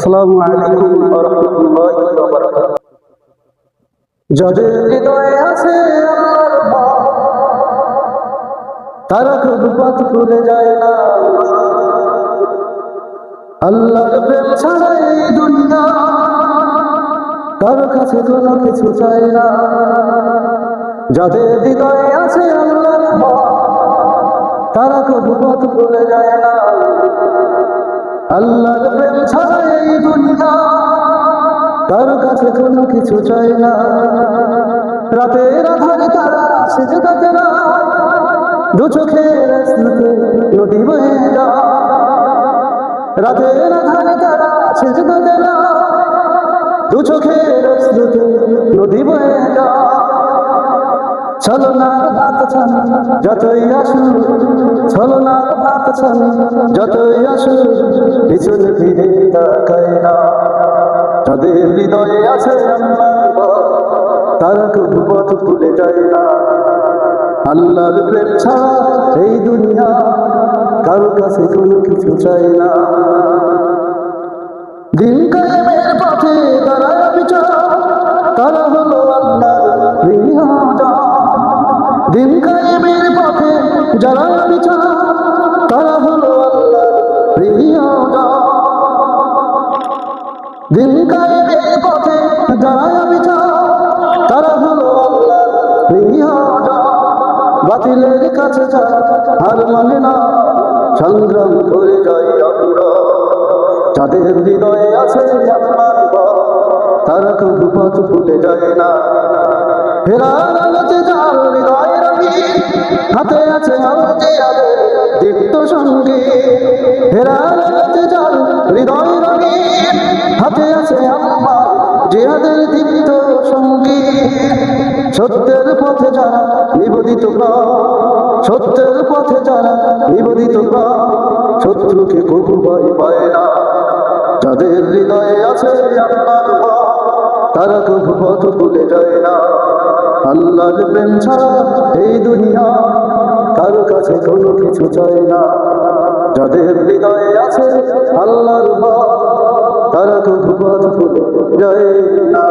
আসসালামু আলাইকুম ওয়া রাহমাতুল্লাহি ওয়া বারাকাতুহু। যাদের হৃদয়ে আছে আল্লাহর ভয়, তারা কখনো পথ ভুলে যায় না। আল্লাহর প্রেম ছাড়া এই দুনিয়া কারো কাছে কোনো কিছু চায় না। যাদের হৃদয়ে আছে আল্লাহর ভয়, তারা কখনো পথ ভুলে যায় না। আল্লাহর প্রেম ছাড়া এই দুনিয়া কারো কাছে কোনো কিছু চায় না। রাতের আধারে তারা সেজদাতে না, দু চোখের স্রোতে নদী বয়ে যায়। রাতের আধারে তারা সেজদাতে না, দু চোখের স্রোতে নদী বয়ে যায়। ছলনার হাত ছানি যতই আসুক, ছলনার হাত ছানি যতই আসুক, পিছনে ফিরে তাকায় না। তাদের হৃদয়ে আছে আল্লাহর ভয়, তারা কখনো পথ ভুলে যায় না। আল্লাহর প্রেম ছাড়া এই দুনিয়া কারো কাছে কোনো কিছু চায় না। দিন কায়েমের পথে দাঁড়ায় বিচার, তারা হলো আল্লাহর প্রিয় জন। দিন কায়েমের পথে যারা বিচার, তারা হলো আল্লাহর প্রিয় জন। দিন কায়েমের পথে যারা বিচার, তারা হলো আল্লাহর প্রিয় জন। বাতিলের কাছে যারা হার মানে না, সংগ্রাম করে যায় অকুরা। যাদের হৃদয়ে আছে আল্লাহর ভয়, তারা কখনো পথ ভুলে যায় না। হেরার আলোতে যার হৃদয় রঙিন, হাতে আছে জিহাদের দীপ্ত সঙ্গী। হেরার আলোতে যার হৃদয় রঙিন, হাতে আছে আমার জিহাদের দীপ্ত সঙ্গী। সত্যের পথে যারা নিবেদিত প্রাণ, সত্যের পথে যারা নিবেদিত প্রাণ, শত্রুকে কখনো ভয় পায় না। যাদের হৃদয়ে আছে আল্লাহর ভয়, তারা কখনো পথ ভুলে যায় না। আল্লাহর প্রেম ছাড়া এই দুনিয়া কারো কাছে কোনো কিছু চায় না। যাদের হৃদয়ে আছে আল্লাহর ভয়, তারা কখনো পথ ভুলে যায় না।